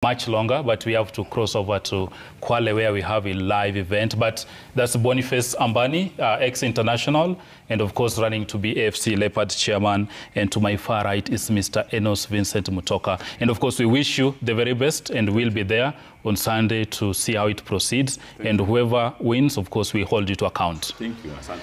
much longer, but we have to cross over to Kwale where we have a live event. But that's Boniface Ambani, ex-international, and of course running to be AFC Leopard chairman. And to my far right is Mr. Enos Vincent Mutoka. And of course, we wish you the very best, and we'll be there on Sunday to see how it proceeds. And whoever wins, of course, we hold you to account. Thank you, Asante.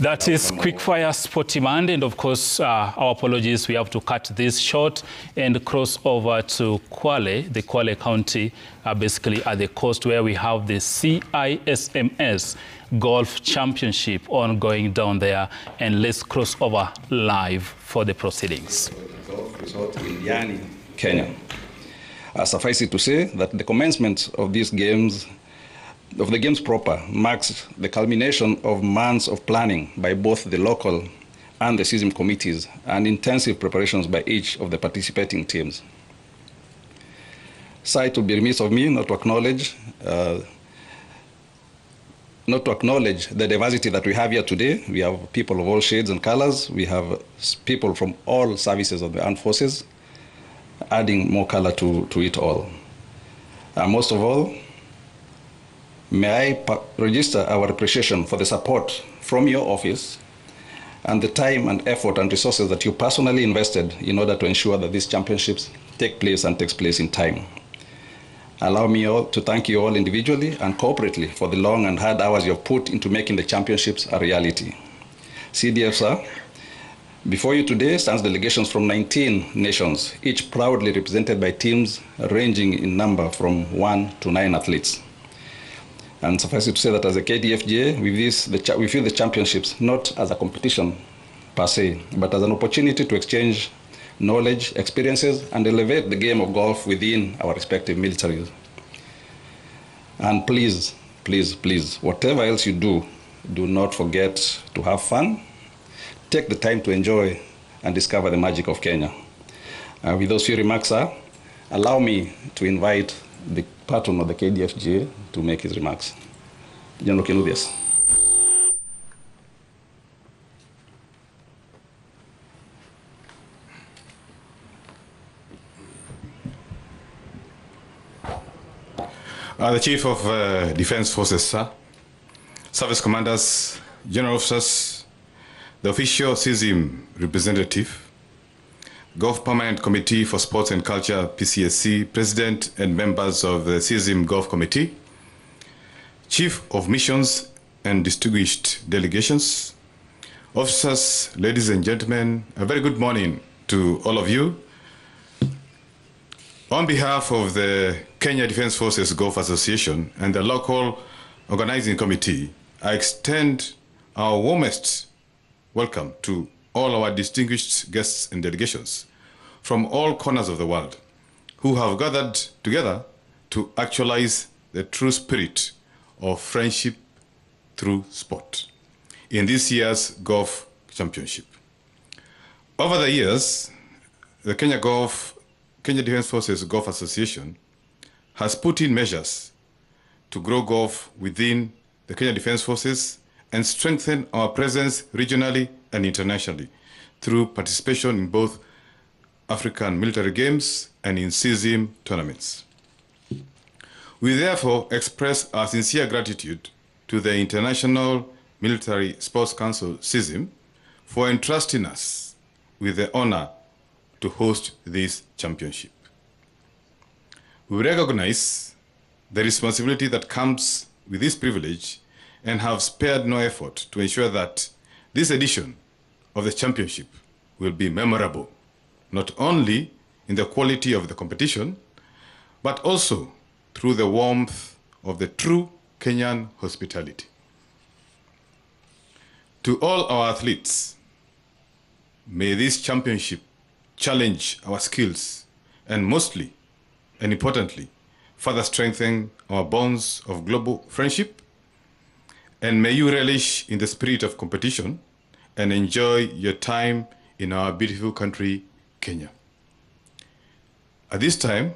That is Quickfire Sporty Monday, and of course, our apologies, we have to cut this short and cross over to Kwale, the Kwale County, basically at the coast where we have the CISMS Golf Championship ongoing down there, and let's cross over live for the proceedings. Golf resort in Diani, Kenya. Suffice it to say that the commencement of these games, of the games proper, marks the culmination of months of planning by both the local and the CISM committees and intensive preparations by each of the participating teams. So it would be remiss of me not to acknowledge the diversity that we have here today. We have people of all shades and colors. We have people from all services of the armed forces, adding more color to it all. Most of all, may I register our appreciation for the support from your office and the time and effort and resources that you personally invested in order to ensure that these championships take place and takes place in time. Allow me to thank you all individually and corporately for the long and hard hours you have put into making the championships a reality. CDF, sir, before you today stands delegations from 19 nations, each proudly represented by teams ranging in number from 1 to 9 athletes. And suffice it to say that as a KDFJ, we view the championships not as a competition per se, but as an opportunity to exchange knowledge, experiences, and elevate the game of golf within our respective militaries. And please, please, please, whatever else you do, do not forget to have fun. Take the time to enjoy and discover the magic of Kenya. With those few remarks, sir, allow me to invite the patron of the KDFJ to make his remarks. General Kenubias. The Chief of Defense Forces, sir, service commanders, general officers, the official CISM representative, Golf Permanent Committee for Sports and Culture, PCSC, President and members of the CISM Golf Committee, Chief of Missions and distinguished delegations, officers, ladies and gentlemen, a very good morning to all of you. On behalf of the Kenya Defense Forces Golf Association and the local organizing committee, I extend our warmest welcome to all our distinguished guests and delegations from all corners of the world who have gathered together to actualize the true spirit of friendship through sport in this year's Golf Championship. Over the years, the Kenya Defense Forces Golf Association has put in measures to grow golf within the Kenya Defense Forces and strengthen our presence regionally and internationally through participation in both African military games and in CISM tournaments. We therefore express our sincere gratitude to the International Military Sports Council, CISM, for entrusting us with the honor to host this championship. We recognize the responsibility that comes with this privilege and have spared no effort to ensure that this edition of the championship will be memorable, not only in the quality of the competition, but also through the warmth of the true Kenyan hospitality. To all our athletes, may this championship challenge our skills and mostly and importantly, further strengthen our bonds of global friendship, and may you relish in the spirit of competition and enjoy your time in our beautiful country, Kenya. At this time,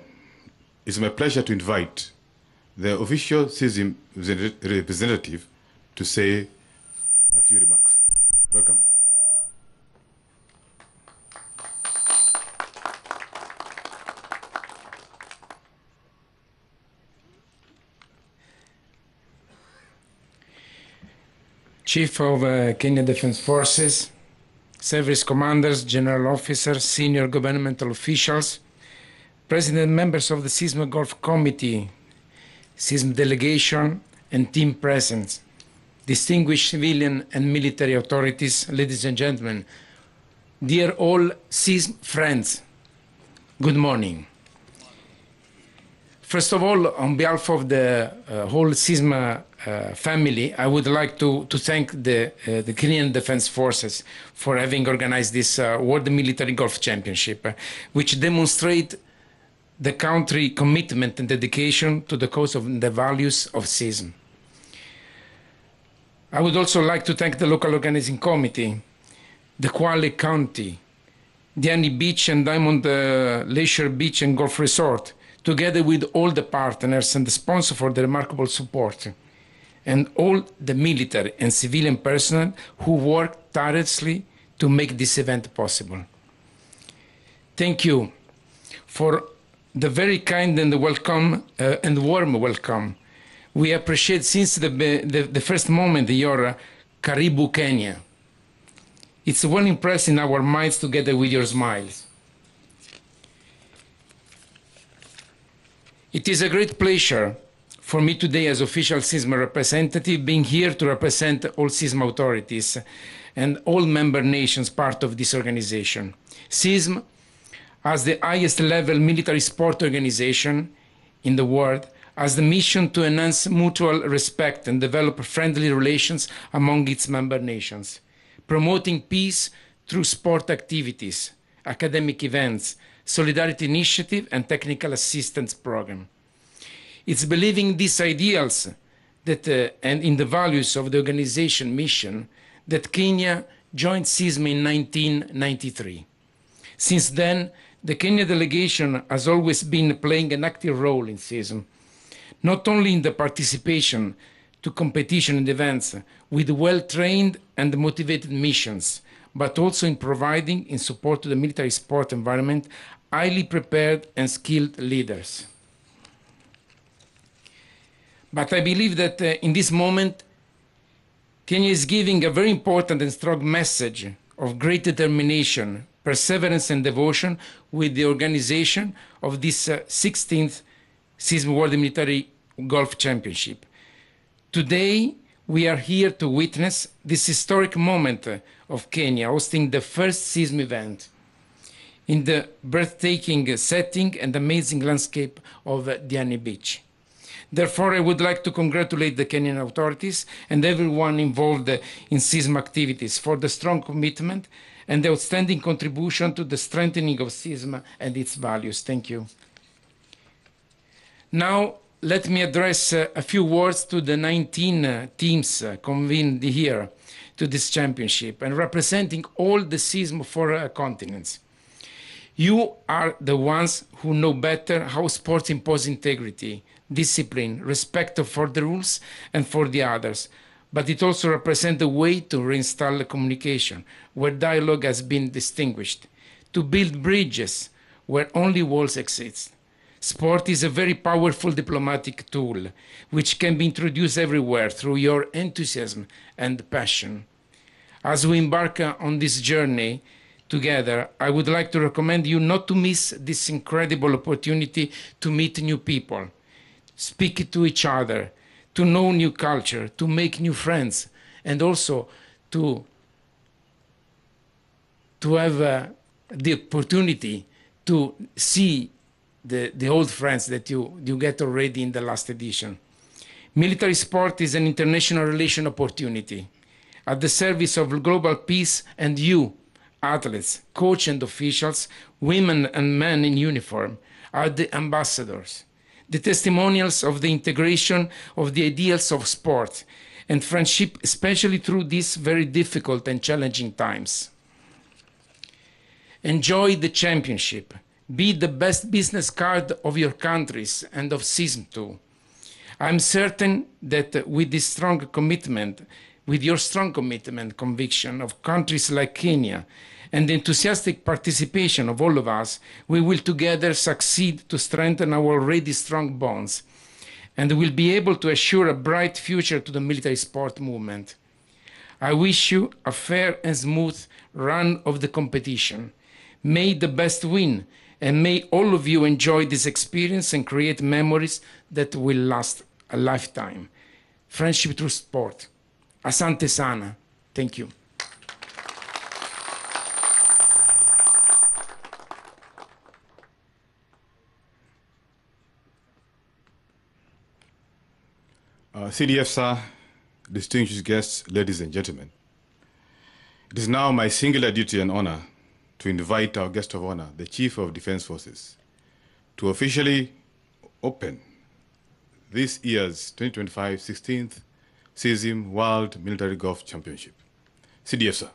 it's my pleasure to invite the official CISM representative to say a few remarks. Welcome. Chief of Kenya Defense Forces, service commanders, general officers, senior governmental officials, president members of the SISM Gulf Committee, SISM delegation, and team presence, distinguished civilian and military authorities, ladies and gentlemen, dear all SISM friends, good morning. First of all, on behalf of the whole SISM family, I would like to thank the Kenyan Defense Forces for having organized this World Military Golf Championship, which demonstrate the country commitment and dedication to the cause of the values of SISM. I would also like to thank the local organizing committee, the Kwale County, Diani Beach and Diamond Leisure Beach and Golf Resort, together with all the partners and the sponsor for the remarkable support, and all the military and civilian personnel who worked tirelessly to make this event possible. Thank you for the very kind and welcome and warm welcome. We appreciate since the first moment your Karibu Kenya. It's well impressed in our minds together with your smiles. It is a great pleasure for me today as official SISM representative being here to represent all SISM authorities and all member nations part of this organization. SISM, as the highest level military sport organization in the world, has the mission to enhance mutual respect and develop friendly relations among its member nations, promoting peace through sport activities, academic events, solidarity initiative, and technical assistance program. It's believing these ideals that, and in the values of the organization mission that Kenya joined SISM in 1993. Since then, the Kenya delegation has always been playing an active role in SISM, not only in the participation to competition and events with well-trained and motivated missions, but also in providing in support to the military sport environment highly prepared and skilled leaders. But I believe that in this moment, Kenya is giving a very important and strong message of great determination, perseverance and devotion with the organization of this 16th SISM World Military Golf Championship. Today, we are here to witness this historic moment of Kenya hosting the first SISM event in the breathtaking setting and amazing landscape of Diani Beach. Therefore, I would like to congratulate the Kenyan authorities and everyone involved in SISM activities for the strong commitment and the outstanding contribution to the strengthening of SISM and its values. Thank you. Now, let me address a few words to the 19 teams convened here to this championship and representing all the SISM 4 continents. You are the ones who know better how sports impose integrity, discipline, respect for the rules and for the others, but it also represents a way to reinstall communication where dialogue has been distinguished, to build bridges where only walls exist. Sport is a very powerful diplomatic tool which can be introduced everywhere through your enthusiasm and passion. As we embark on this journey together, I would like to recommend you not to miss this incredible opportunity to meet new people, speak to each other, to know new culture, to make new friends, and also to have the opportunity to see the old friends that you get already in the last edition. Military sport is an international relation opportunity at the service of global peace, and you, athletes, coaches and officials, women and men in uniform, are the ambassadors, the testimonials of the integration of the ideals of sport and friendship, especially through these very difficult and challenging times. Enjoy the championship. Be the best business card of your countries and of SISM too. I'm certain that with this strong commitment, with your strong commitment, conviction of countries like Kenya, and the enthusiastic participation of all of us, we will together succeed to strengthen our already strong bonds, and will be able to assure a bright future to the military sport movement. I wish you a fair and smooth run of the competition. May the best win, and may all of you enjoy this experience and create memories that will last a lifetime. Friendship through sport. Asante sana. Thank you. CDF, sir, distinguished guests, ladies and gentlemen. It is now my singular duty and honor to invite our guest of honor, the Chief of Defense Forces, to officially open this year's 2025 16th CISM World Military Golf Championship. CDF, sir.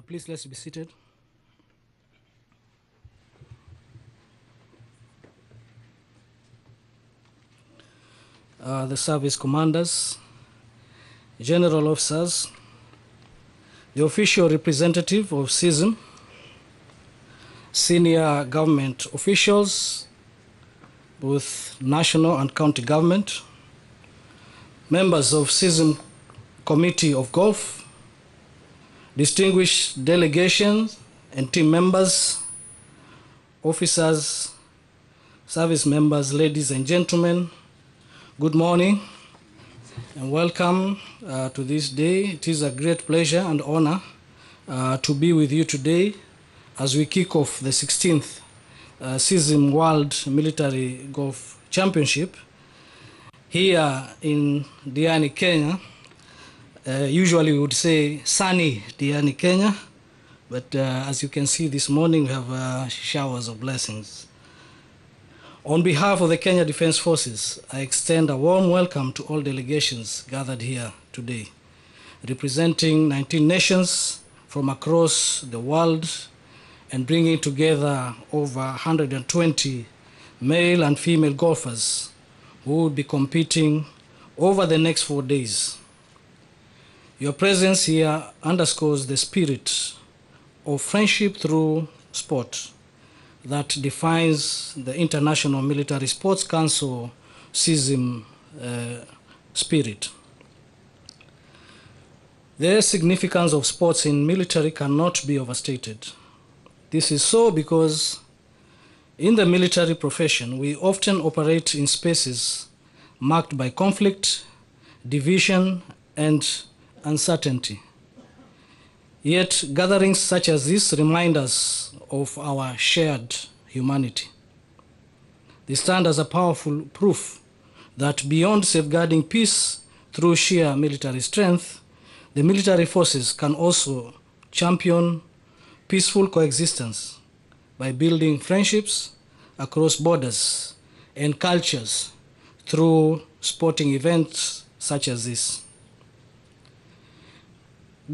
Please, let's be seated. The service commanders, general officers, the official representative of CISM, senior government officials, both national and county government, members of CISM Committee of Golf, distinguished delegations and team members, officers, service members, ladies and gentlemen, good morning and welcome to this day. It is a great pleasure and honor to be with you today as we kick off the 16th CISM World Military Golf Championship here in Diani, Kenya. Usually we would say sunny Diani, Kenya, but as you can see this morning we have showers of blessings. On behalf of the Kenya Defense Forces, I extend a warm welcome to all delegations gathered here today, representing 19 nations from across the world and bringing together over 120 male and female golfers who will be competing over the next 4 days. Your presence here underscores the spirit of friendship through sport that defines the International Military Sports Council CISM spirit. The significance of sports in military cannot be overstated. This is so because in the military profession, we often operate in spaces marked by conflict, division, and uncertainty. Yet gatherings such as this remind us of our shared humanity. They stand as a powerful proof that beyond safeguarding peace through sheer military strength, the military forces can also champion peaceful coexistence by building friendships across borders and cultures through sporting events such as this.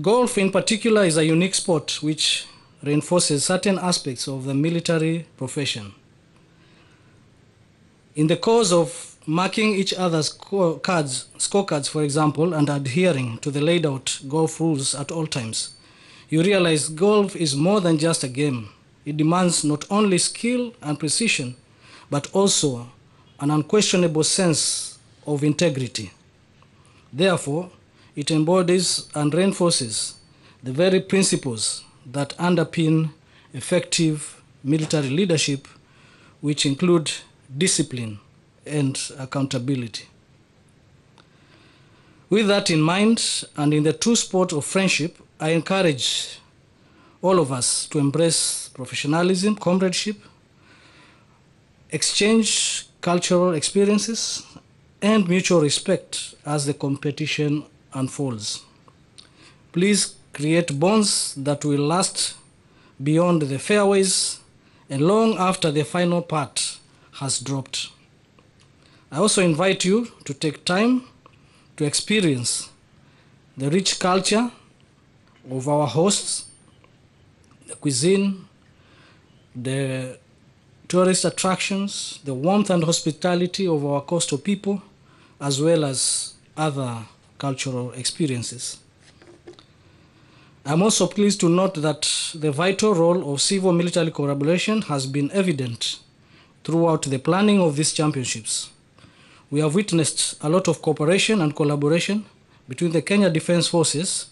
Golf in particular is a unique sport which reinforces certain aspects of the military profession. In the course of marking each other's scorecards, for example, and adhering to the laid out golf rules at all times, you realize golf is more than just a game. It demands not only skill and precision, but also an unquestionable sense of integrity. Therefore, it embodies and reinforces the very principles that underpin effective military leadership, which include discipline and accountability. With that in mind, and in the true sport of friendship, I encourage all of us to embrace professionalism, comradeship, exchange cultural experiences, and mutual respect as the competition unfolds. Please create bonds that will last beyond the fairways and long after the final putt has dropped. I also invite you to take time to experience the rich culture of our hosts, the cuisine, the tourist attractions, the warmth and hospitality of our coastal people, as well as other cultural experiences. I'm also pleased to note that the vital role of civil-military collaboration has been evident throughout the planning of these championships. We have witnessed a lot of cooperation and collaboration between the Kenya Defence Forces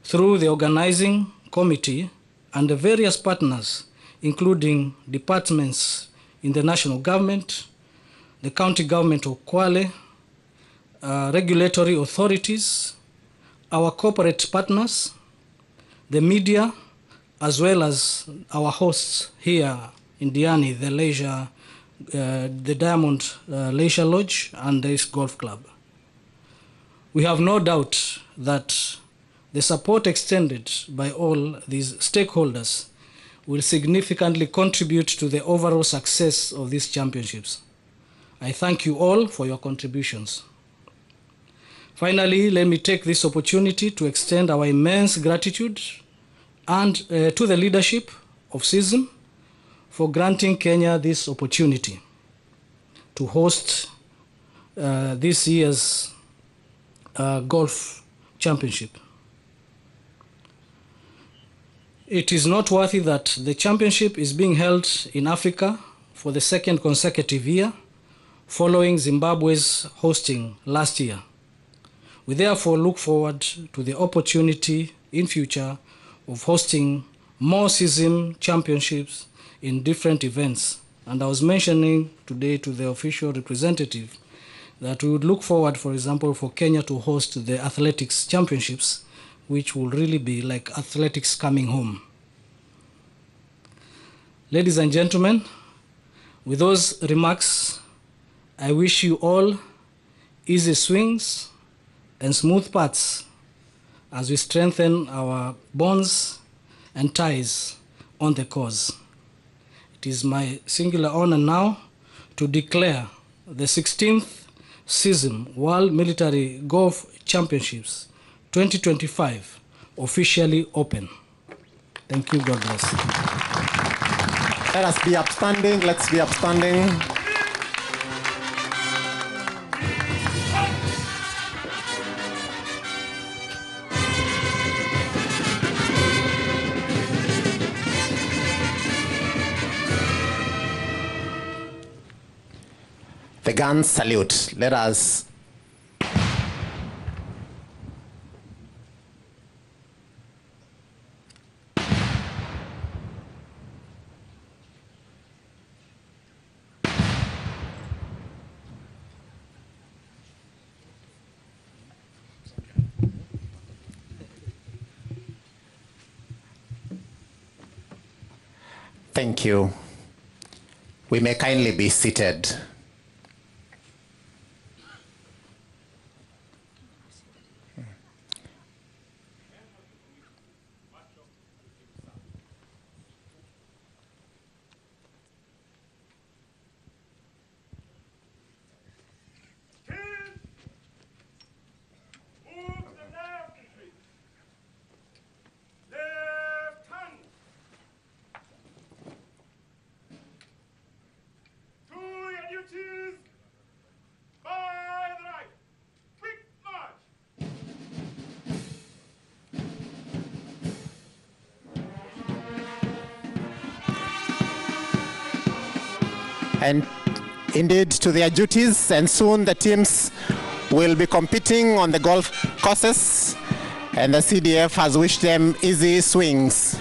through the organizing committee and the various partners, including departments in the national government, the county government of Kwale, regulatory authorities, our corporate partners, the media, as well as our hosts here in Diani, the Diamond Leisure Lodge and the East Golf Club. We have no doubt that the support extended by all these stakeholders will significantly contribute to the overall success of these championships. I thank you all for your contributions. Finally, let me take this opportunity to extend our immense gratitude and to the leadership of CISM for granting Kenya this opportunity to host this year's golf championship. It is noteworthy that the championship is being held in Africa for the second consecutive year, following Zimbabwe's hosting last year. We therefore look forward to the opportunity in future of hosting more CISM championships in different events. And I was mentioning today to the official representative that we would look forward, for example, for Kenya to host the athletics championships, which will really be like athletics coming home. Ladies and gentlemen, with those remarks, I wish you all easy swings and smooth putts as we strengthen our bonds and ties on the course. It is my singular honor now to declare the 16th CISM World Military Golf Championships 2025 officially open. Thank you. God bless. Let us be upstanding. Let's be upstanding. The guns salute. Let us thank you. We may kindly be seated. And indeed to their duties, and soon the teams will be competing on the golf courses, and the CDF has wished them easy swings.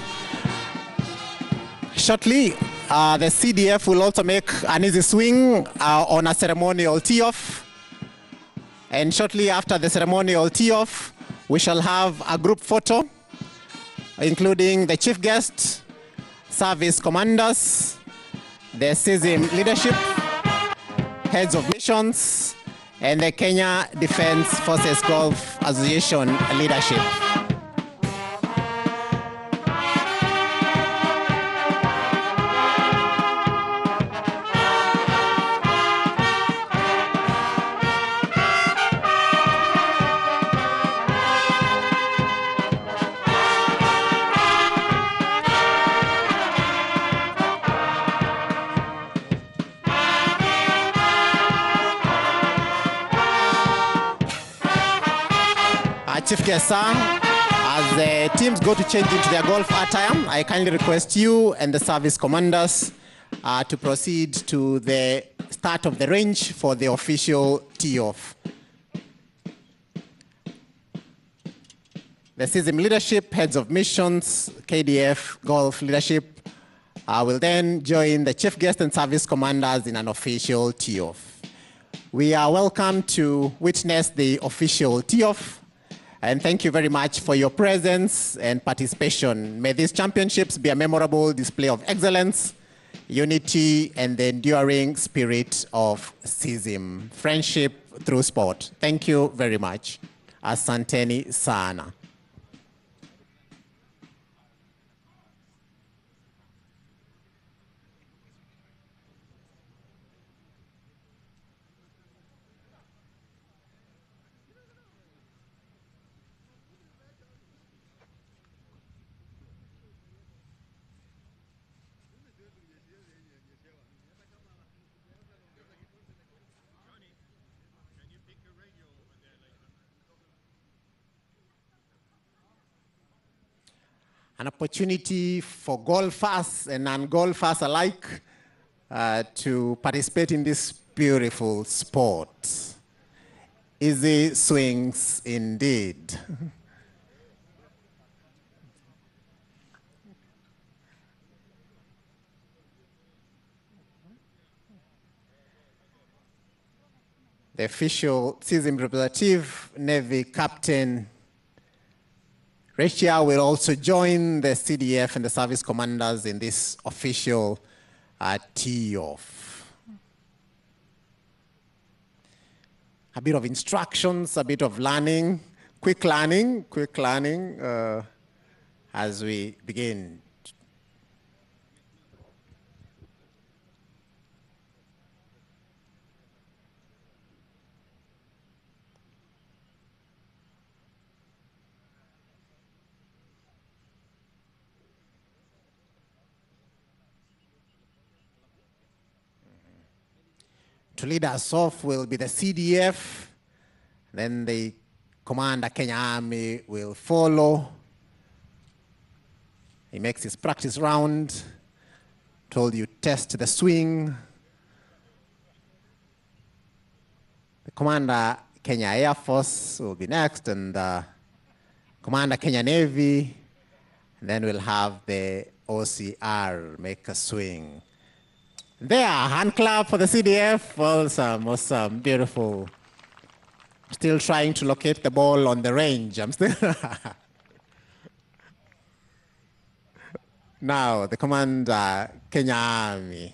Shortly, the CDF will also make an easy swing on a ceremonial tee-off, and shortly after the ceremonial tee-off, we shall have a group photo, including the chief guest, service commanders, the CISM leadership, heads of missions, and the Kenya Defence Forces Golf Association leadership. Chief Guest, sir. As the teams go to change into their golf attire, I kindly request you and the service commanders to proceed to the start of the range for the official tee-off. The CISM leadership, heads of missions, KDF, golf leadership, will then join the chief guest and service commanders in an official tee-off. We are welcome to witness the official tee-off, and thank you very much for your presence and participation. May these championships be a memorable display of excellence, unity, and the enduring spirit of CISM, friendship through sport. Thank you very much. Asanteni sana. An opportunity for golfers and non-golfers alike to participate in this beautiful sport. Easy swings indeed. The official CISM representative, Navy Captain Rachia, will also join the CDF and the service commanders in this official tee-off. A bit of instructions, a bit of learning, quick learning as we begin. To lead us off will be the CDF, then the Commander Kenya Army will follow. He makes his practice round, told you test the swing. The Commander Kenya Air Force will be next, and Commander Kenya Navy, and then we'll have the OCR make a swing. There, hand clap for the CDF. Awesome, awesome, beautiful. Still trying to locate the ball on the range. I'm still. Now, the Commander, Kenya Army.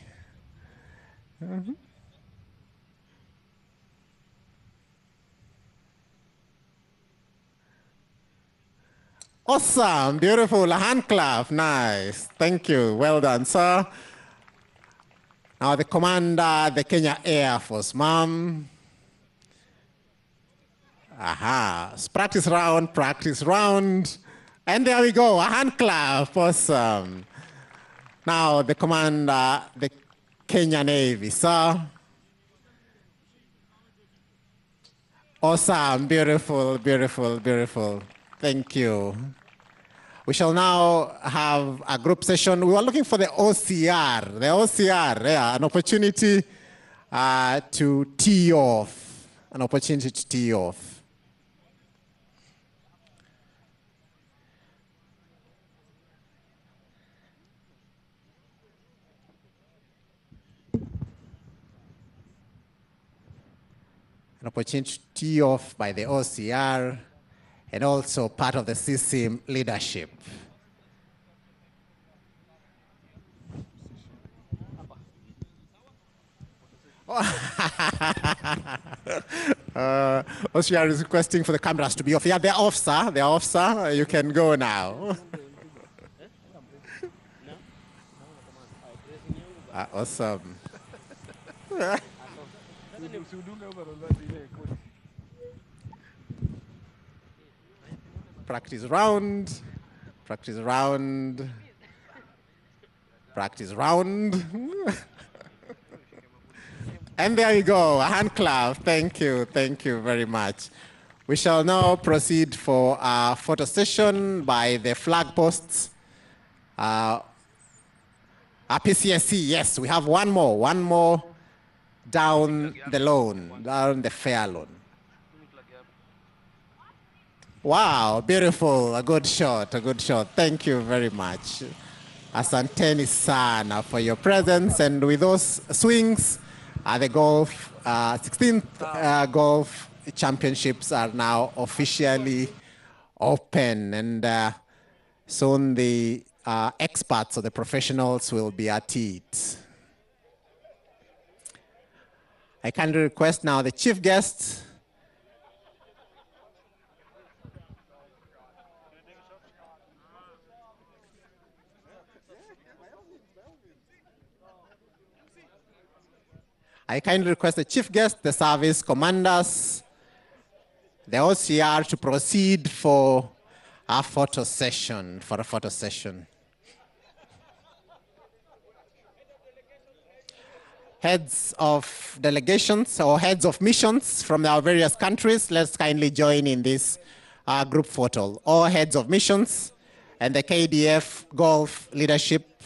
Awesome, beautiful, a hand clap, nice. Thank you, well done, sir. Now the Commander, the Kenya Air Force, ma'am. Aha, practice round. And there we go, a hand clap, awesome. Now the Commander, the Kenya Navy, sir. Awesome, beautiful, beautiful, beautiful. Thank you. We shall now have a group session. We were looking for the OCR. The OCR, yeah, an opportunity to tee off. An opportunity to tee off. An opportunity to tee off by the OCR, and also part of the CISM leadership. OCR is requesting for the cameras to be off. Yeah, they're off, sir. They're off, sir. You can go now. Awesome. Practice round, practice round, practice round. And there you go, a hand clap. Thank you very much. We shall now proceed for our photo session by the flag posts. Our PCSC, yes, we have one more down the lawn, down the fair lawn. Wow, beautiful, a good shot, a good shot. Thank you very much. Asanteni sana for your presence, and with those swings, the 16th golf championships are now officially open, and soon the experts or the professionals will be at it. I kindly request now the chief guest. I kindly request the chief guest, the service commanders, the OCR to proceed for a photo session, Heads of delegations or heads of missions from our various countries, let's kindly join in this group photo. All heads of missions and the KDF Golf leadership,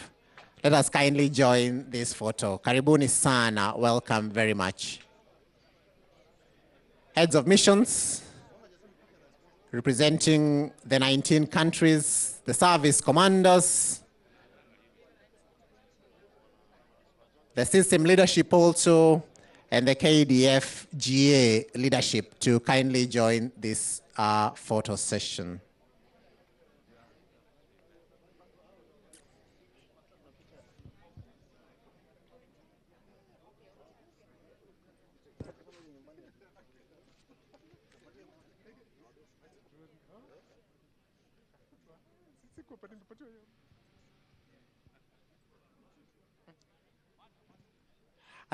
let us kindly join this photo. Karibuni sana, welcome very much. Heads of missions, representing the 19 countries, the service commanders, the system leadership also, and the KDF GA leadership to kindly join this photo session.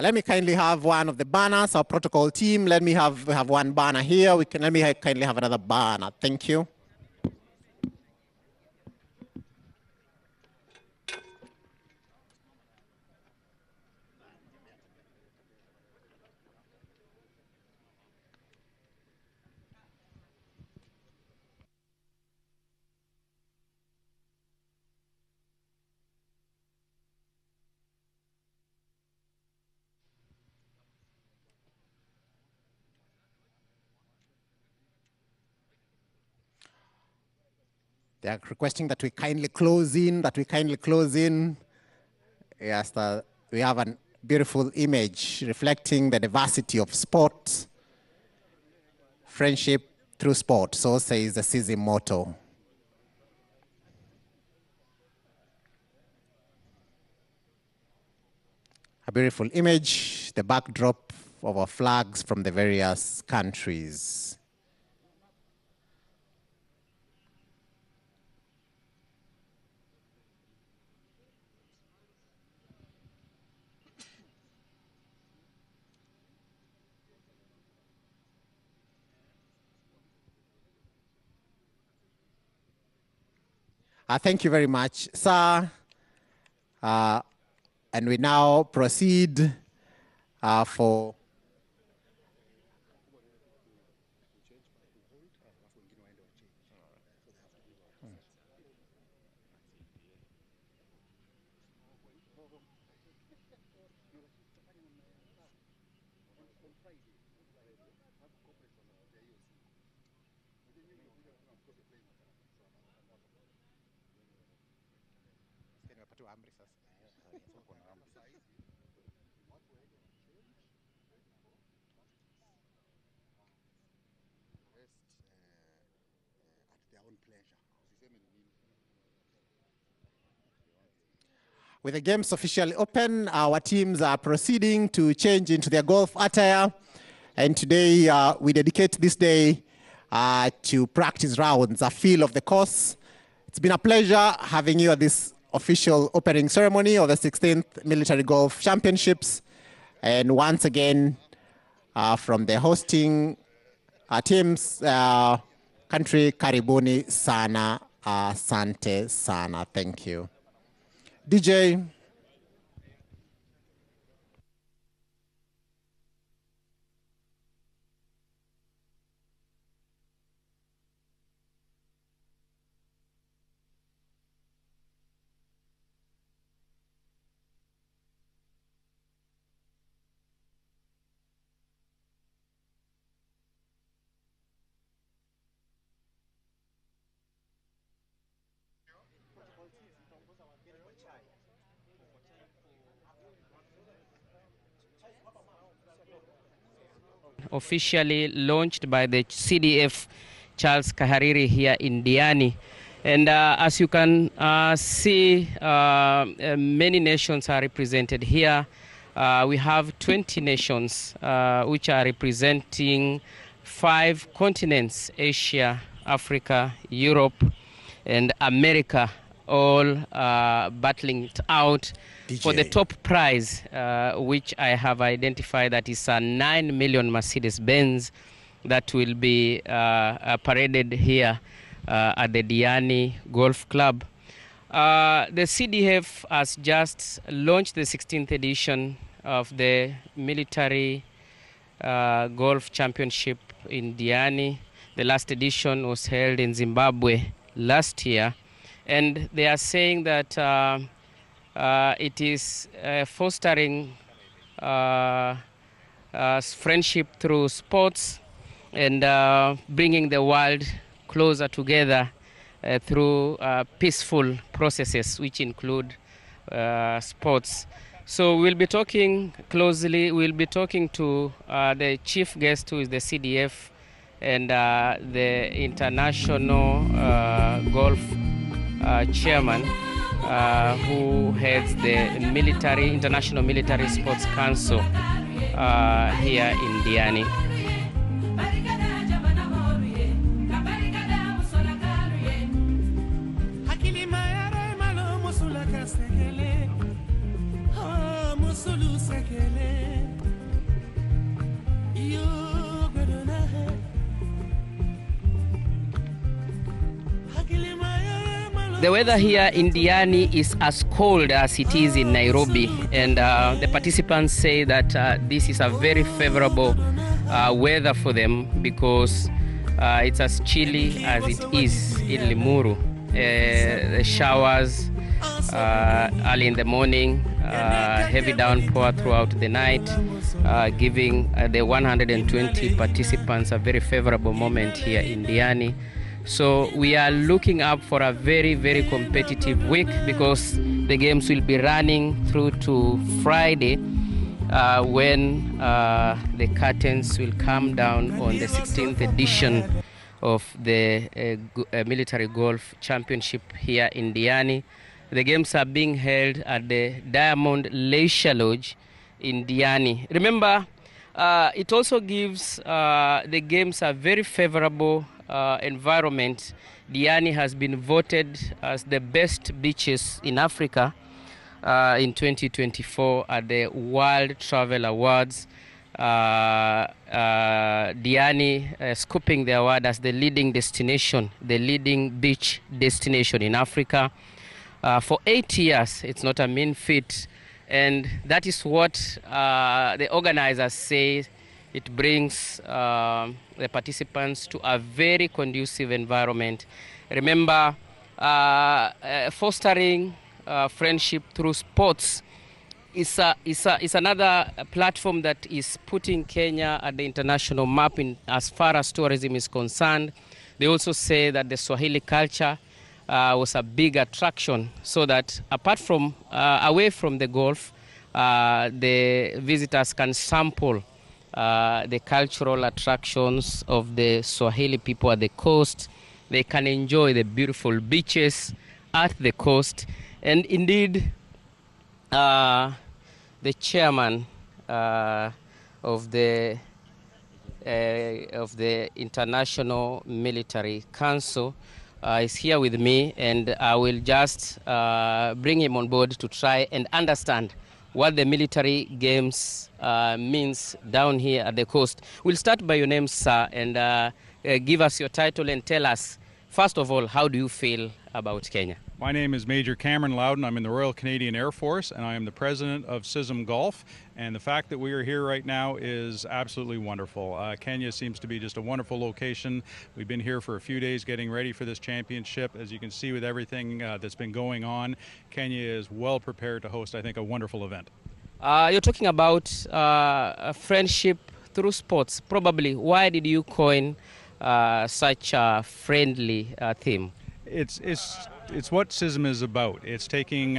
Let me kindly have one of the banners, our protocol team. Let me have one banner here. Let me kindly have another banner. Thank you. They are requesting that we kindly close in, Yes, we have a beautiful image reflecting the diversity of sport, friendship through sport, so says the season motto. A beautiful image, the backdrop of our flags from the various countries. Thank you very much, sir. And we now proceed for with the games officially open, our teams are proceeding to change into their golf attire. And today, we dedicate this day to practice rounds, a feel of the course. It's been a pleasure having you at this official opening ceremony of the 16th Military Golf Championships. And once again, from the hosting teams, country, karibuni sana, asante sana. Thank you. DJ. officially launched by the CDF Charles Kahariri here in Diani. And as you can see, many nations are represented here. We have 20 nations which are representing 5 continents: Asia, Africa, Europe, and America, all battling it out for the top prize, which I have identified that is a 9 million Mercedes-Benz that will be paraded here at the Diani Golf Club. The CDF has just launched the 16th edition of the military golf championship in Diani. The last edition was held in Zimbabwe last year, and they are saying that it is fostering friendship through sports and bringing the world closer together through peaceful processes, which include sports. So we'll be talking closely, we'll be talking to the chief guest, who is the CDF, and the international golf chairman, who heads the International Military Sports Council here in Diani. The weather here in Diani is as cold as it is in Nairobi, and the participants say that this is a very favorable weather for them because it's as chilly as it is in Limuru. The showers early in the morning, heavy downpour throughout the night, giving the 120 participants a very favorable moment here in Diani. So we are looking up for a very, very competitive week because the games will be running through to Friday when the curtains will come down on the 16th edition of the Military Golf Championship here in Diani. The games are being held at the Diamond Leisure Lodge in Diani. Remember, it also gives the games a very favorable environment. Diani has been voted as the best beaches in Africa in 2024 at the World Travel Awards. Diani scooping the award as the leading destination, the leading beach destination in Africa. For 8 years, it's not a mean feat, and that is what the organizers say. It brings the participants to a very conducive environment. Remember, fostering friendship through sports is another platform that is putting Kenya at the international map as far as tourism is concerned. They also say that the Swahili culture was a big attraction, so that apart from, away from the golf, the visitors can sample the cultural attractions of the Swahili people at the coast. They can enjoy the beautiful beaches at the coast. And indeed, the chairman of the International Military Council is here with me, and I will just bring him on board to try and understand what the military games means down here at the coast. We'll start by your name, sir, and give us your title and tell us, first of all, how do you feel about Kenya? My name is Major Cameron Loudon. I'm in the Royal Canadian Air Force, and I am the president of CISM Golf. And the fact that we are here right now is absolutely wonderful. Kenya seems to be just a wonderful location. We've been here for a few days getting ready for this championship. As you can see with everything that's been going on, Kenya is well prepared to host, I think, a wonderful event. You're talking about friendship through sports. Probably, why did you coin such a friendly theme? It's what CISM is about. It's taking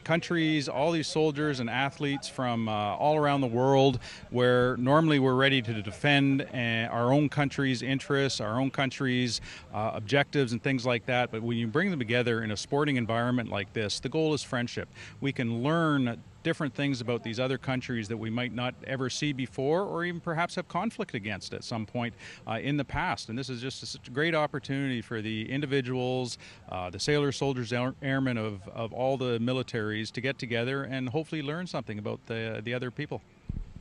countries, all these soldiers and athletes from all around the world, where normally we're ready to defend our own country's interests, our own country's objectives and things like that. But when you bring them together in a sporting environment like this, the goal is friendship. We can learn different things about these other countries that we might not ever see before, or even perhaps have conflict against at some point in the past. And this is just such a great opportunity for the individuals, the sailors, soldiers, airmen of all the militaries to get together and hopefully learn something about the other people.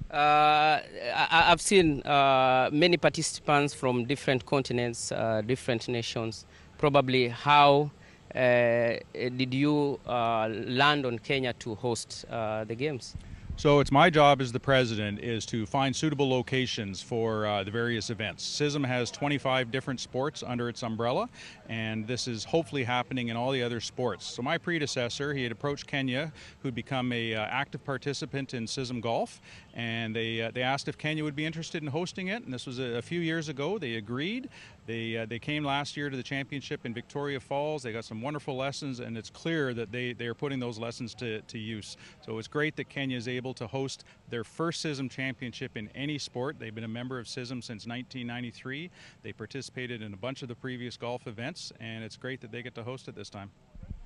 I've seen many participants from different continents, different nations. Probably how did you land on Kenya to host the games? So it's my job as the president is to find suitable locations for the various events. CISM has 25 different sports under its umbrella, and this is hopefully happening in all the other sports. So my predecessor, he had approached Kenya, who'd become a active participant in CISM Golf, and they asked if Kenya would be interested in hosting it, and this was a few years ago. They agreed. They came last year to the championship in Victoria Falls. They got some wonderful lessons, and it's clear that they are putting those lessons to use. So it's great that Kenya is able to host their first CISM championship in any sport. They've been a member of CISM since 1993. They participated in a bunch of the previous golf events, and it's great that they get to host it this time.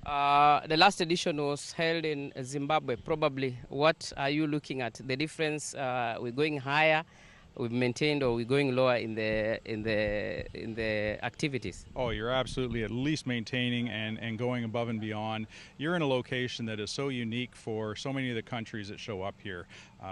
The last edition was held in Zimbabwe. Probably, what are you looking at? The difference? We're going higher, we've maintained, or we're going lower in the activities? Oh, you're absolutely at least maintaining and going above and beyond. You're in a location that is so unique for so many of the countries that show up here.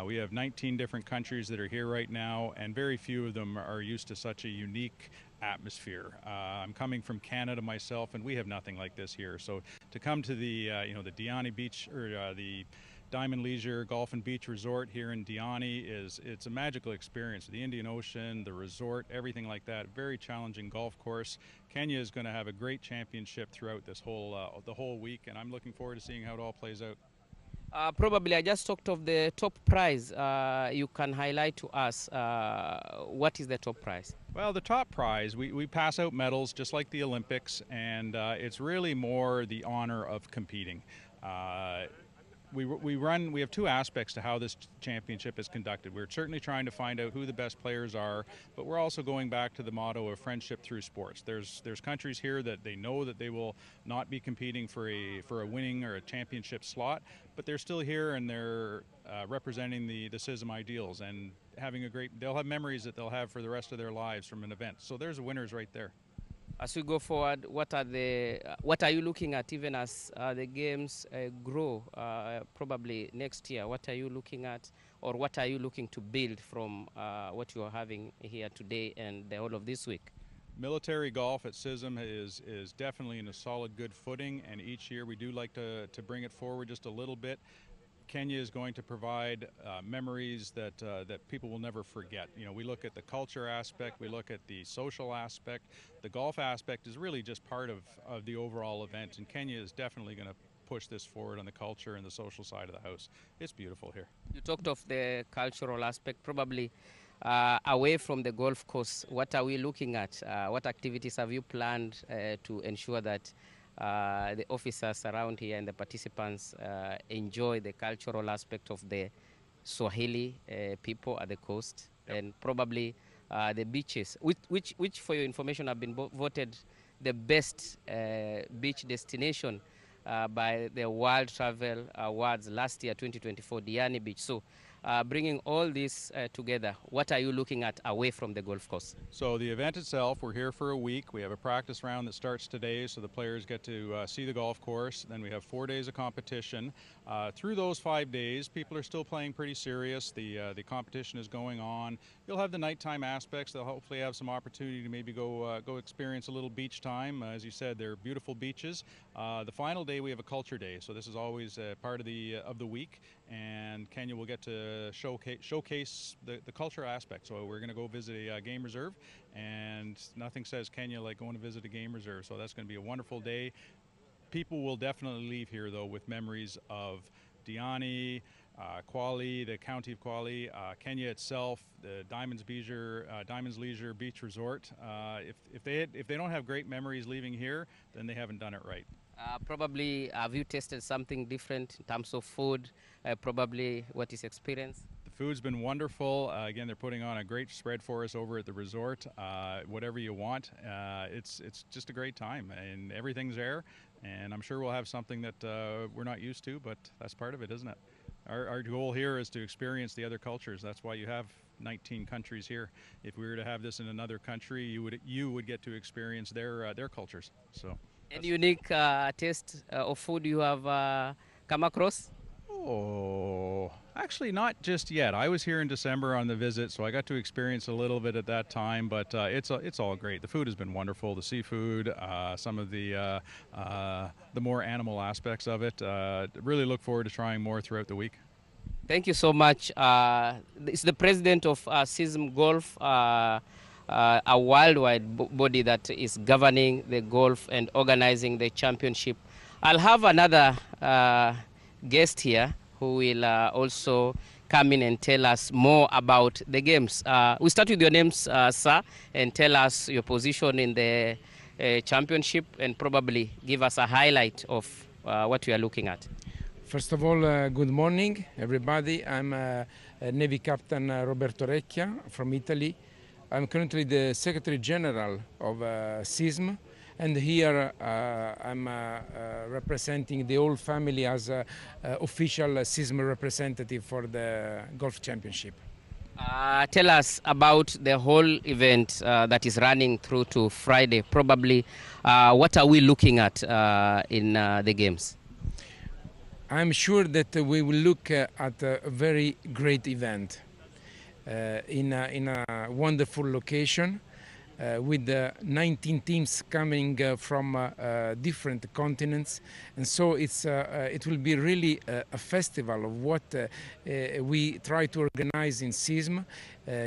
We have 19 different countries that are here right now, and very few of them are used to such a unique atmosphere. I'm coming from Canada myself, and we have nothing like this here. So to come to the the Diani Beach, or the Diamond Leisure Golf and Beach Resort here in Diani, it's a magical experience. The Indian Ocean, the resort, everything like that. Very challenging golf course. Kenya is going to have a great championship throughout this the whole week, and I'm looking forward to seeing how it all plays out. Probably, I just talked of the top prize. You can highlight to us what is the top prize? Well, the top prize, we pass out medals just like the Olympics, and it's really more the honor of competing. We have two aspects to how this championship is conducted. We're certainly trying to find out who the best players are, but we're also going back to the motto of friendship through sports. There's countries here that they know that they will not be competing for a winning or a championship slot, but they're still here, and they're representing the CISM ideals and having they'll have memories that they'll have for the rest of their lives from an event. So there's winners right there. As we go forward, what are you looking at, even as the games grow, probably next year? What are you looking at, or what are you looking to build from what you are having here today and the whole of this week? Military golf at CISM is definitely in a solid, good footing, and each year we do like to bring it forward just a little bit. Kenya is going to provide memories that people will never forget. You know, we look at the culture aspect, we look at the social aspect. The golf aspect is really just part of the overall event, and Kenya is definitely going to push this forward on the culture and the social side of the house. It's beautiful here. You talked of the cultural aspect, probably away from the golf course. What are we looking at? What activities have you planned to ensure that the officers around here and the participants enjoy the cultural aspect of the Swahili people at the coast? Yep. And probably the beaches, which for your information have been voted the best beach destination by the World Travel Awards last year, 2024, Diani Beach. So bringing all this together, what are you looking at away from the golf course? So the event itself, we're here for a week. We have a practice round that starts today, so the players get to see the golf course. Then we have 4 days of competition. Through those 5 days, people are still playing pretty serious. The competition is going on. You'll have the nighttime aspects. They'll hopefully have some opportunity to maybe go experience a little beach time. As you said, they're beautiful beaches. The final day, we have a culture day, so this is always part of the week, and Kenya will get to showcase the culture aspect. So we're going to go visit a game reserve, and nothing says Kenya like going to visit a game reserve. So that's going to be a wonderful day. People will definitely leave here though with memories of Diani, Kwale, the county of Kwale, Kenya itself, the Diamonds Leisure Beach Resort. If they don't have great memories leaving here, then they haven't done it right. Probably, have you tasted something different in terms of food? Probably, what is experience? The food's been wonderful. Again, they're putting on a great spread for us over at the resort. Whatever you want, it's just a great time, and everything's there. And I'm sure we'll have something that we're not used to, but that's part of it, isn't it? Our goal here is to experience the other cultures. That's why you have 19 countries here. If we were to have this in another country, you would get to experience their cultures. So. Any unique taste of food you have come across? Oh, actually not just yet. I was here in December on the visit, so I got to experience a little bit at that time, but it's all great. The food has been wonderful, the seafood, some of the more animal aspects of it. Really look forward to trying more throughout the week. Thank you so much. It's the president of SISM Golf, a worldwide body that is governing the golf and organizing the championship. I'll have another guest here who will also come in and tell us more about the games. We start with your names, sir, and tell us your position in the championship and probably give us a highlight of what we are looking at. First of all, good morning, everybody. I'm Navy Captain Roberto Recchia from Italy. I'm currently the Secretary General of SISM, and here I'm representing the whole family as official SISM representative for the Golf Championship. Tell us about the whole event that is running through to Friday. Probably, what are we looking at in the games? I'm sure that we will look at a very great event in a wonderful location with 19 teams coming from different continents, and so it will be really a festival of what we try to organize in SISM.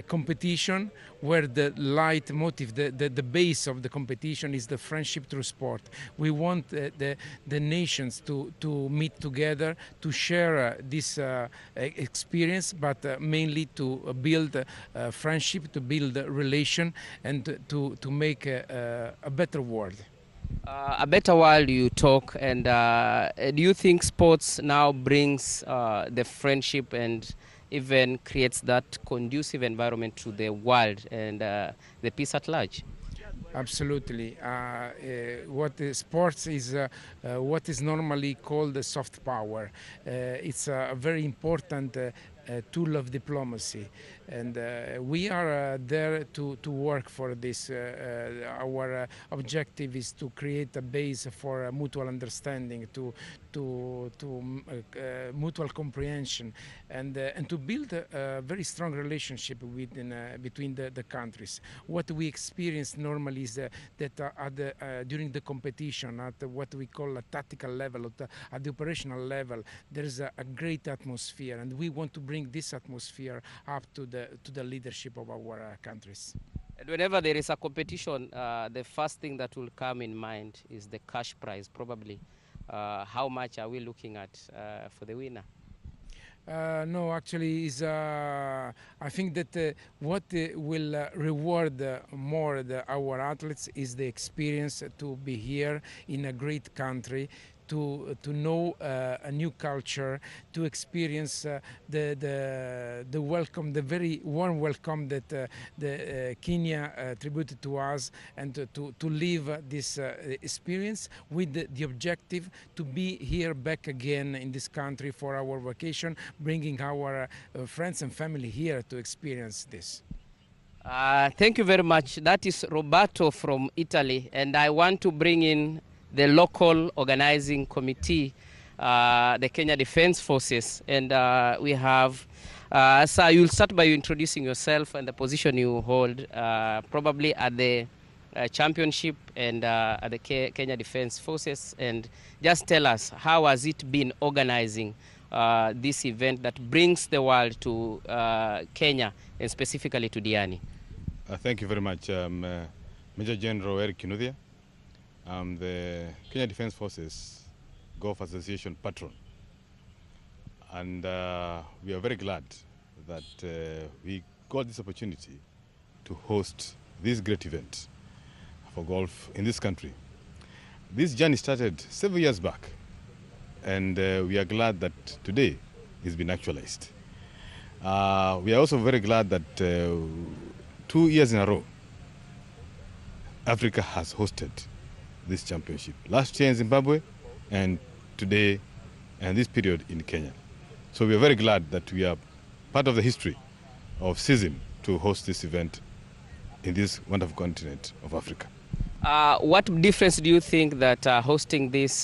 Competition where the leitmotif, the base of the competition is the friendship through sport. We want the nations to meet together, to share this experience, but mainly to build friendship, to build relation, and to make a better world. A better world, you talk, and do you think sports now brings the friendship and even creates that conducive environment to the world and the peace at large? Absolutely. What sports is what is normally called the soft power. It's a very important tool of diplomacy, and we are there to work for this. Our objective is to create a base for mutual understanding, to mutual comprehension, and to build a very strong relationship between the countries. What we experience normally is that during the competition, at what we call a tactical level, at the operational level, there is a great atmosphere, and we want to bring this atmosphere up to the leadership of our countries. And whenever there is a competition, the first thing that will come in mind is the cash prize, probably. How much are we looking at for the winner? No, actually, I think that what will reward more our athletes is the experience to be here in a great country, to know a new culture, to experience the welcome, the very warm welcome that the Kenya attributed to us, and to live this experience with the objective to be here back again in this country for our vacation, bringing our friends and family here to experience this. Thank you very much. That is Roberto from Italy, and I want to bring in the local organizing committee, the Kenya Defense Forces, and we have, sir, you'll start by introducing yourself and the position you hold, probably at the championship and at the Kenya Defense Forces, and just tell us, how has it been organizing this event that brings the world to Kenya and specifically to Diani? Thank you very much, Major General Eric Kinuthia. I'm the Kenya Defense Forces Golf Association patron, and we are very glad that we got this opportunity to host this great event for golf in this country. this journey started several years back, and we are glad that today it's been actualized. We are also very glad that 2 years in a row, Africa has hosted this championship. Last year in Zimbabwe, and today, and this period in Kenya. So we are very glad that we are part of the history of CISM to host this event in this wonderful continent of Africa. What difference do you think that hosting this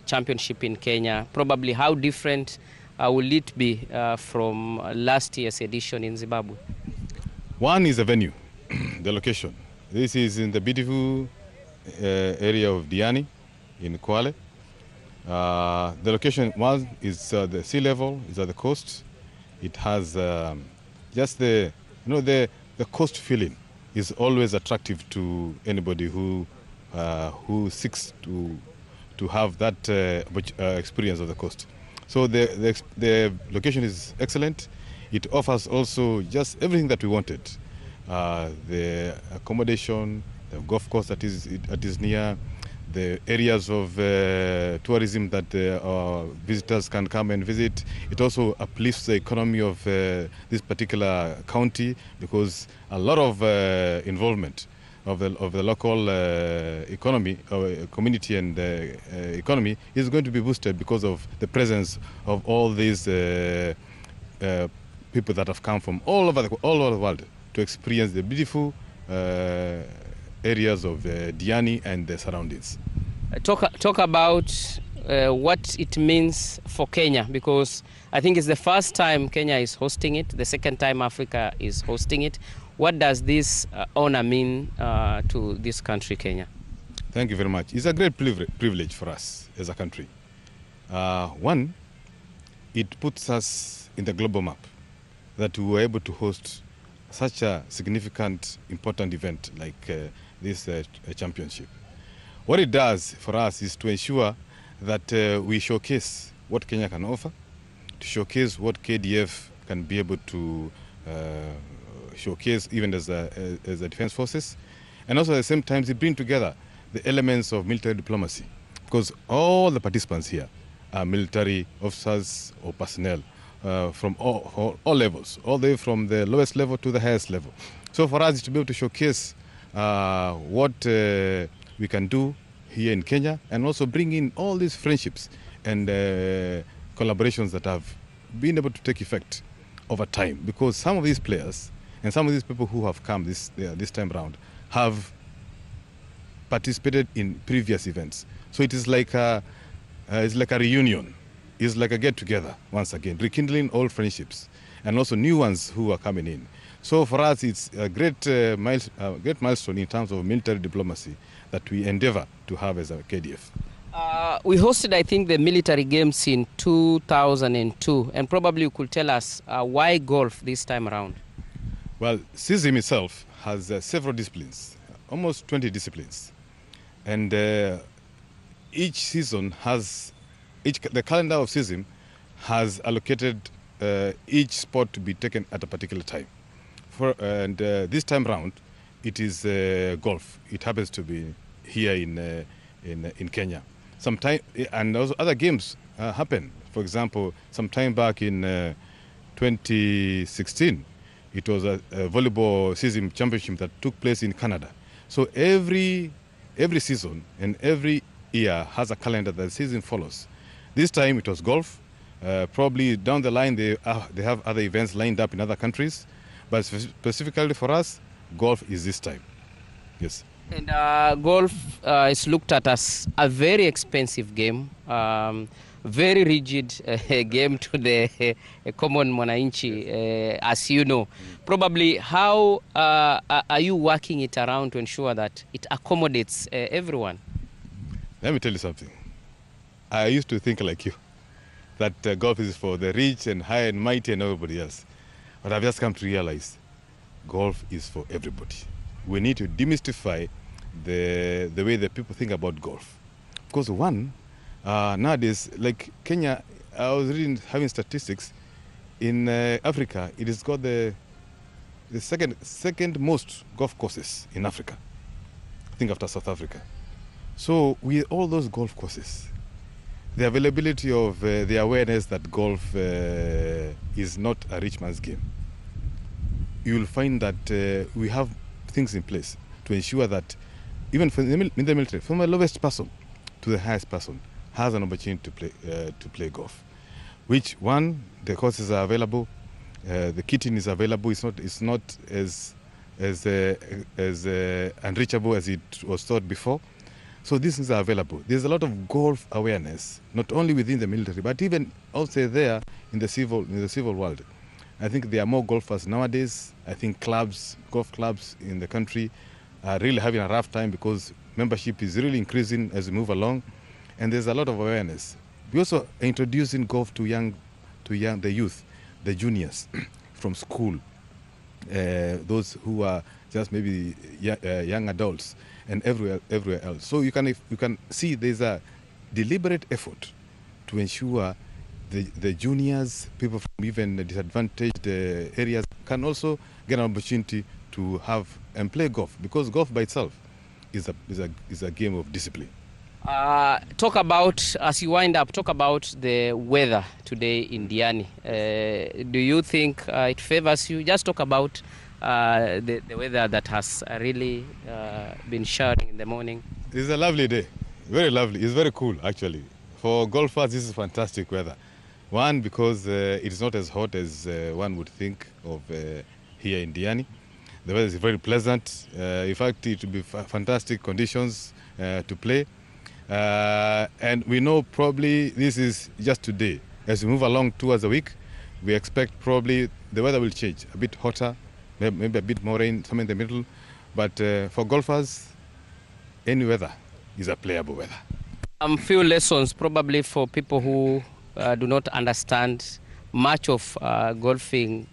championship in Kenya, probably how different will it be from last year's edition in Zimbabwe? One is the venue, the location. This is in the beautiful area of Diani in Kwale. The location, one is the sea level, is at the coast. It has just the coast feeling is always attractive to anybody who seeks to have that experience of the coast. So the location is excellent. It offers also just everything that we wanted. The accommodation, the golf course that is near, the areas of tourism that visitors can come and visit. It also uplifts the economy of this particular county, because a lot of involvement of the local economy, community and economy is going to be boosted because of the presence of all these people that have come from all over the world to experience the beautiful areas of Diani and the surroundings. Talk about what it means for Kenya, because I think it's the first time Kenya is hosting it, the second time Africa is hosting it. What does this honor mean to this country, Kenya? Thank you very much. It's a great privilege for us as a country. One, it puts us in the global map, that we were able to host such a significant, important event like this championship. What it does for us is to ensure that we showcase what Kenya can offer, to showcase what KDF can be able to showcase even as the defense forces, and also at the same time they bring together the elements of military diplomacy, because all the participants here are military officers or personnel from all levels, all the way from the lowest level to the highest level. So for us to be able to showcase what we can do here in Kenya, and also bring in all these friendships and collaborations that have been able to take effect over time, because some of these players and some of these people who have come this time around have participated in previous events. So it is like it's like a reunion. It's like a get-together once again, rekindling old friendships and also new ones who are coming in. So for us, it's a great milestone in terms of military diplomacy that we endeavor to have as a KDF. We hosted, I think, the military games in 2002, and probably you could tell us why golf this time around. Well, CISM itself has several disciplines, almost 20 disciplines. And each season has, the calendar of CISM has allocated each sport to be taken at a particular time. This time round, it is golf. It happens to be here in Kenya. And also other games happen. For example, some time back in 2016, it was a volleyball CISM championship that took place in Canada. So every season and every year has a calendar that the CISM follows. This time it was golf. Probably down the line they have other events lined up in other countries, but specifically for us, golf is this time. Yes. And golf is looked at as a very expensive game, very rigid game to the common mwananchi, as you know. Probably how are you working it around to ensure that it accommodates everyone? Let me tell you something. I used to think like you, that golf is for the rich and high and mighty and everybody else. But I've just come to realize golf is for everybody. We need to demystify the way that people think about golf. Because one, nowadays, like Kenya, I was having statistics, in Africa, it has got the second most golf courses in Africa, I think after South Africa. So with all those golf courses, the availability of the awareness that golf is not a rich man's game, you will find that we have things in place to ensure that even in the military, from the lowest person to the highest person has an opportunity to play golf. Which one, the courses are available, the kitting is available. It's not as unreachable as it was thought before. So these things are available. There's a lot of golf awareness, not only within the military, but even outside there in the civil world. I think there are more golfers nowadays. I think golf clubs in the country are really having a rough time because membership is really increasing as we move along, and there's a lot of awareness. We also are introducing golf to the youth, the juniors from school, those who are just maybe young adults, and everywhere else. So you can see there's a deliberate effort to ensure the juniors, people from even disadvantaged areas, can also get an opportunity to have and play golf, because golf by itself is a game of discipline. Talk about, as you wind up, talk about the weather today in Diani. Do you think it favors you? Just talk about the weather that has really been showering in the morning. It's a lovely day, very lovely. It's very cool actually. For golfers, this is fantastic weather. One, because it's not as hot as one would think of here in Diani. The weather is very pleasant. In fact, it will be fantastic conditions to play. And we know probably this is just today. As we move along towards the week, we expect probably the weather will change. A bit hotter, maybe a bit more rain, somewhere in the middle. But for golfers, any weather is a playable weather. Few lessons probably for people who do not understand much of golfing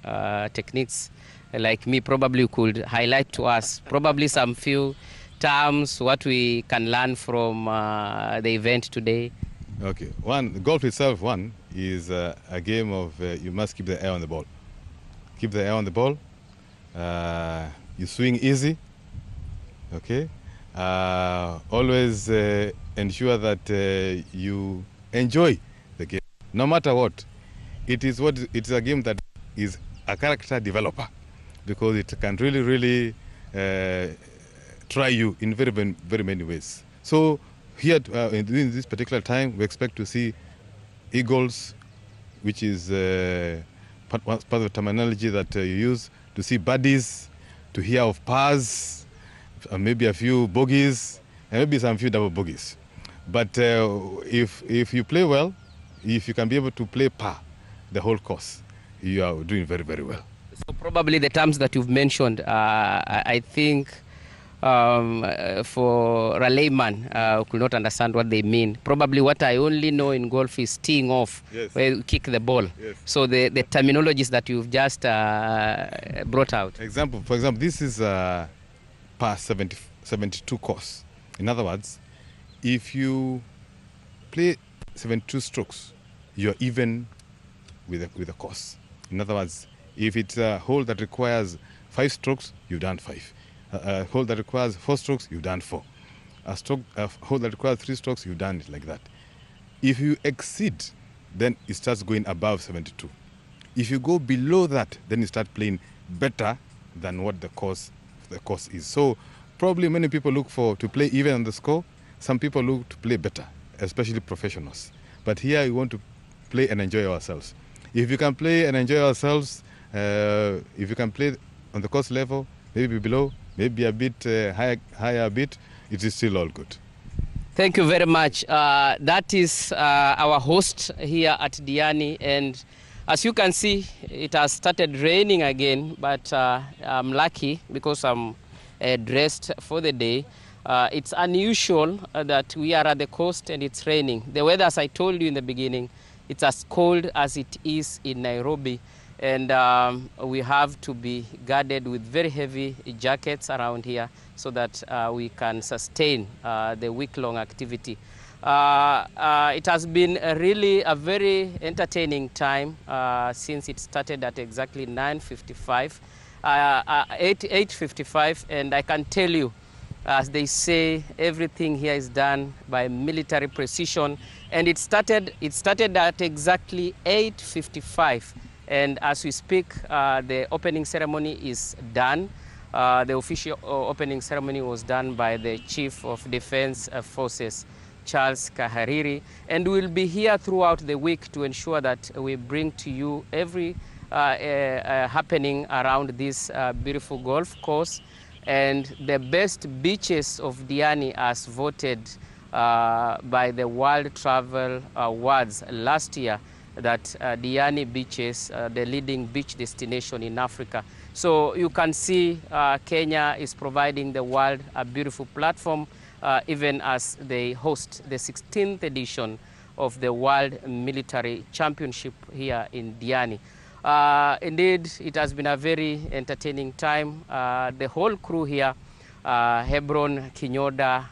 techniques like me. Probably you could highlight to us probably some few terms, what we can learn from the event today. Okay, golf itself, is a game of you must keep the air on the ball. Keep the air on the ball. You swing easy. Okay. Always ensure that you enjoy the game, no matter what. It's a game that is a character developer, because it can really try you in very many ways. So here in this particular time, we expect to see eagles, which is part of the terminology that you use, to see birdies, to hear of pars, maybe a few bogeys, and maybe some few double bogeys. But if you play well, if you can be able to play par the whole course, you are doing very well. So probably the terms that you've mentioned, I think for a layman who could not understand what they mean. Probably what I only know in golf is teeing off, yes, where you kick the ball. Yes. So the terminologies that you've just brought out. For example, this is a par 72 course. In other words, if you play 72 strokes, you're even with the course. In other words, if it's a hole that requires 5 strokes, you've done 5. A hole that requires 4 strokes, you've done 4. A hole that requires 3 strokes, you've done it like that. If you exceed, then it starts going above 72. If you go below that, then you start playing better than what the course is. So probably many people look to play even on the score. Some people look to play better, especially professionals. But here we want to play and enjoy ourselves. If you can play and enjoy ourselves, if you can play on the course level, maybe below, maybe a bit higher a bit, it is still all good. Thank you very much. That is our host here at Diani, and as you can see, it has started raining again, but I'm lucky because I'm dressed for the day. It's unusual that we are at the coast and it's raining. The weather, as I told you in the beginning, it's as cold as it is in Nairobi. And we have to be guarded with very heavy jackets around here so that we can sustain the week-long activity. It has been really a very entertaining time since it started at exactly 8:55, and I can tell you As they say, everything here is done by military precision, and it started at exactly 8:55. And as we speak, the opening ceremony is done. The official opening ceremony was done by the Chief of Defense Forces, Charles Kahariri, and we'll be here throughout the week to ensure that we bring to you every happening around this beautiful golf course. And the best beaches of Diani as voted by the World Travel Awards last year, that Diani beaches, the leading beach destination in Africa. So you can see Kenya is providing the world a beautiful platform, even as they host the 16th edition of the World Military Championship here in Diani. Indeed, it has been a very entertaining time. The whole crew here, Hebron, Kinyoda,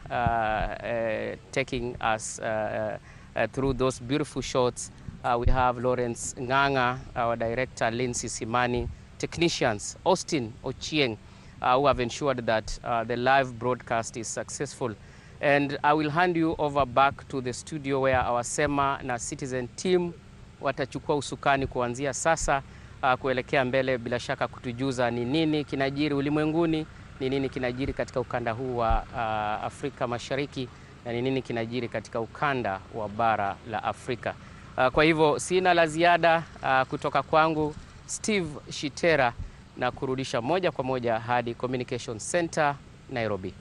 taking us through those beautiful shots. We have Lawrence Nganga, our director, Lindsay Simani, technicians, Austin Ochieng, who have ensured that the live broadcast is successful. And I will hand you over back to the studio where our SEMA na Citizen team watachukua usukani kuanzia sasa kuelekea mbele, bila shaka kutujuza ni nini kinajiri ulimwenguni, ni nini kinajiri katika ukanda huu wa Afrika Mashariki, na ni nini kinajiri katika ukanda wa bara la Afrika. Kwa hivyo sina la ziada kutoka kwangu Steve Shitera, na kurudisha moja kwa moja hadi Communication Center Nairobi.